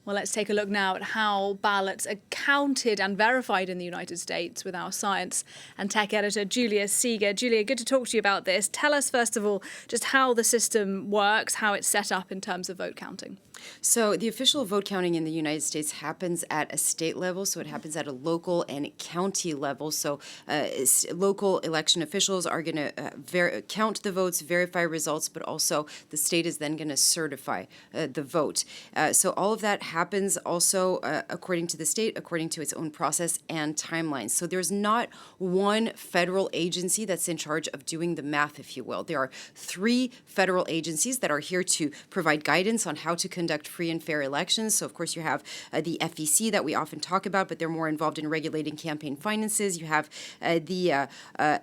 Well, let's take a look now at how ballots are counted and verified in the United States with our science and tech editor, Julia Seeger. Julia, good to talk to you about this. Tell us, first of all, just how the system works, how it's set up in terms of vote counting. So the official vote counting in the United States happens at a state level, so it happens at a local and county level. So local election officials are going to count the votes, verify results, but also the state is then going to certify the vote. So all of that happens also according to the state, according to its own process and timelines. So there's not one federal agency that's in charge of doing the math, if you will. There are 3 federal agencies that are here to provide guidance on how to conduct free and fair elections. So, of course, you have the FEC that we often talk about, but they're more involved in regulating campaign finances. You have the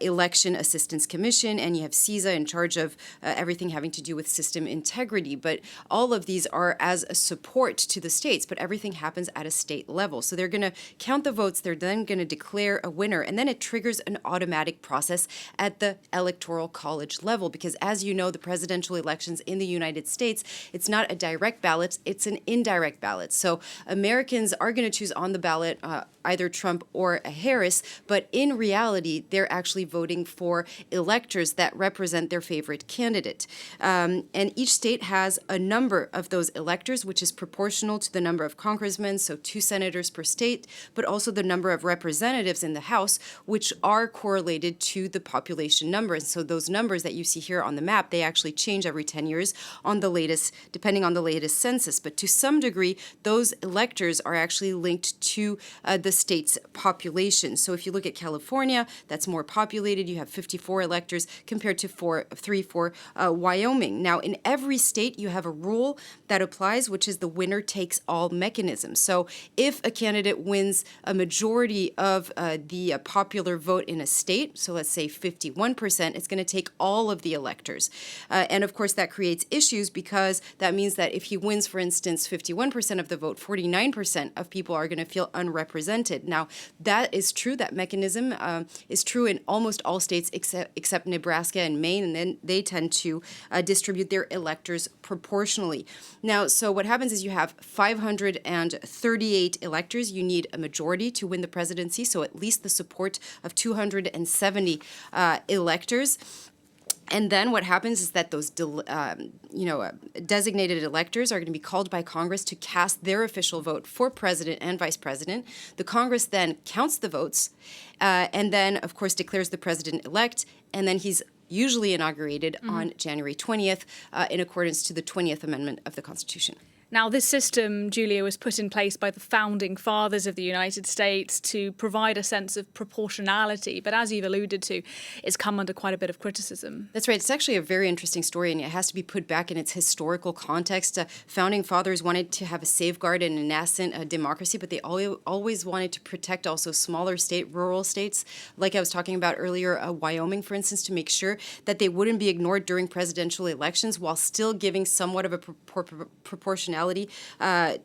Election Assistance Commission, and you have CISA in charge of everything having to do with system integrity. But all of these are as a support to the states, but everything happens at a state level. So they're going to count the votes, they're then going to declare a winner, and then it triggers an automatic process at the Electoral College level, because as you know, the presidential elections in the United States, it's not a direct ballot, it's an indirect ballot. So Americans are going to choose on the ballot either Trump or Harris, but in reality, they're actually voting for electors that represent their favorite candidate. And each state has a number of those electors, which is proportional to the number of congressmen, so 2 senators per state, but also the number of representatives in the House, which are correlated to the population number. And so those numbers that you see here on the map, they actually change every 10 years on the latest, depending on the latest census. But to some degree, those electors are actually linked to the state's population. So if you look at California, that's more populated. You have 54 electors compared to 3 for Wyoming. Now, in every state, you have a rule that applies, which is the winner takes all mechanism. So if a candidate wins a majority of the popular vote in a state, so let's say 51%, it's going to take all of the electors. And of course, that creates issues because that means that if he wins, for instance, 51% of the vote, 49% of people are going to feel unrepresented. Now, that is true. That mechanism is true in almost all states except Nebraska and Maine, and then they tend to distribute their electors proportionally. Now, so what happens is you have 538 electors. You need a majority to win the presidency, so at least the support of 270 electors. And then what happens is that those designated electors are going to be called by Congress to cast their official vote for president and vice president. The Congress then counts the votes and then, of course, declares the president-elect, and then he's usually inaugurated on January 20th in accordance to the 20th Amendment of the Constitution. Now, this system, Julia, was put in place by the founding fathers of the United States to provide a sense of proportionality. But as you've alluded to, it's come under quite a bit of criticism. That's right. It's actually a very interesting story, and it has to be put back in its historical context. Founding fathers wanted to have a safeguard and a nascent democracy, but they always wanted to protect also smaller rural states, like I was talking about earlier, Wyoming, for instance, to make sure that they wouldn't be ignored during presidential elections while still giving somewhat of a proportionality having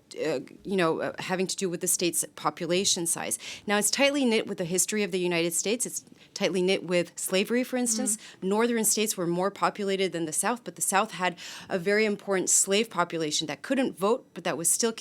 to do with the state's population size. Now, it's tightly knit with the history of the United States. It's tightly knit with slavery, for instance. Northern states were more populated than the South, but the South had a very important slave population that couldn't vote, but that was still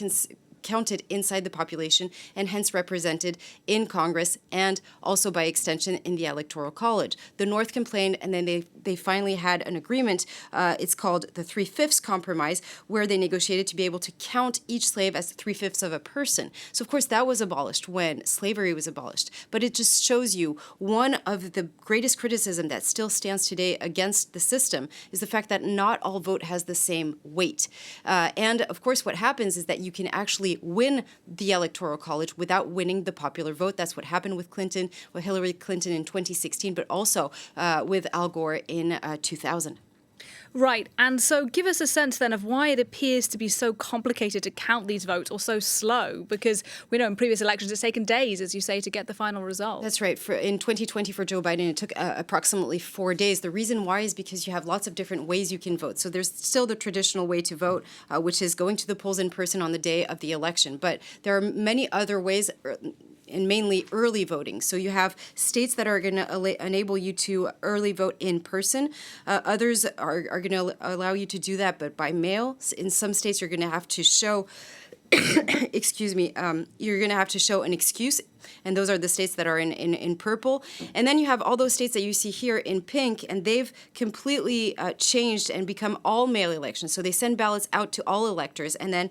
counted inside the population and hence represented in Congress and also by extension in the Electoral College. The North complained, and then they finally had an agreement. It's called the 3/5 Compromise, where they negotiated to be able to count each slave as 3/5 of a person. So, of course, that was abolished when slavery was abolished. But it just shows you one of the greatest criticism that still stands today against the system is the fact that not all vote has the same weight. And, of course, what happens is that you can actually win the Electoral College without winning the popular vote. That's what happened with Hillary Clinton in 2016, but also with Al Gore in 2000. Right. And so give us a sense then of why it appears to be so complicated to count these votes or so slow, because we know in previous elections it's taken days, as you say, to get the final result. That's right. In 2020 for Joe Biden, it took approximately 4 days. The reason why is because you have lots of different ways you can vote. So there's still the traditional way to vote, which is going to the polls in person on the day of the election. But there are many other ways, and mainly early voting. So you have states that are going to enable you to early vote in person. Others are going to allow you to do that, but by mail. In some states, you're going to have to show excuse me, you're going to have to show an excuse, and those are the states that are in purple. And then you have all those states that you see here in pink, and they've completely changed and become all mail elections. So they send ballots out to all electors, and then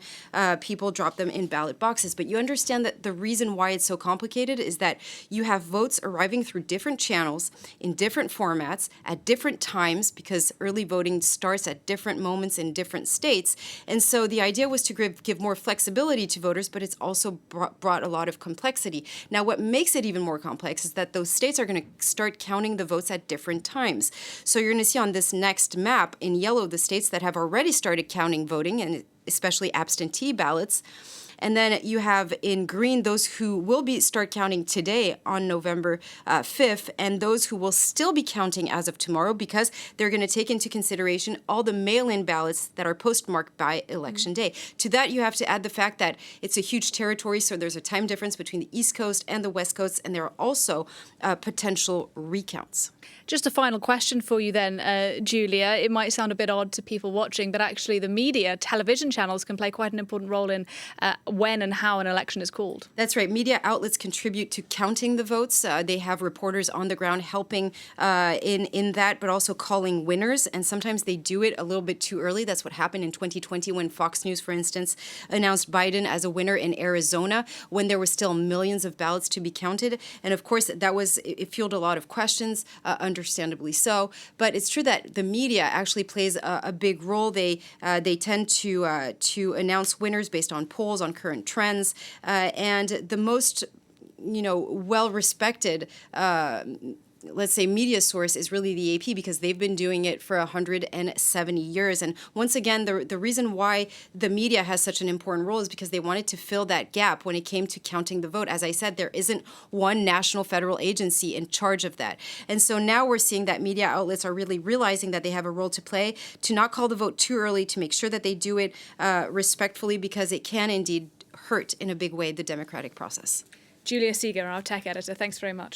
people drop them in ballot boxes. But you understand that the reason why it's so complicated is that you have votes arriving through different channels, in different formats, at different times, because early voting starts at different moments in different states. And so the idea was to give more flexibility to voters, but it's also brought a lot of complexity. Now, what makes it even more complex is that those states are going to start counting the votes at different times. So you're going to see on this next map in yellow the states that have already started counting voting, and especially absentee ballots. And then you have in green those who will start counting today on November 5th, and those who will still be counting as of tomorrow, because they're going to take into consideration all the mail-in ballots that are postmarked by Election Day. To that, you have to add the fact that it's a huge territory, so there's a time difference between the East Coast and the West Coast, and there are also potential recounts. Just a final question for you then, Julia. It might sound a bit odd to people watching, but actually the media, television channels, can play quite an important role in when and how an election is called. That's right. Media outlets contribute to counting the votes. They have reporters on the ground helping in that, but also calling winners. And sometimes they do it a little bit too early. That's what happened in 2020 when Fox News, for instance, announced Biden as a winner in Arizona when there were still millions of ballots to be counted. And of course, it fueled a lot of questions, understandably so. But it's true that the media actually plays a big role. They tend to announce winners based on polls, on current trends, and the most well-respected let's say media source is really the AP, because they've been doing it for 170 years. And once again, the reason why the media has such an important role is because they wanted to fill that gap when it came to counting the vote. As I said, there isn't one national federal agency in charge of that. And so now we're seeing that media outlets are really realizing that they have a role to play, to not call the vote too early, to make sure that they do it respectfully, because it can indeed hurt in a big way the democratic process. Julia Seeger, our tech editor, thanks very much.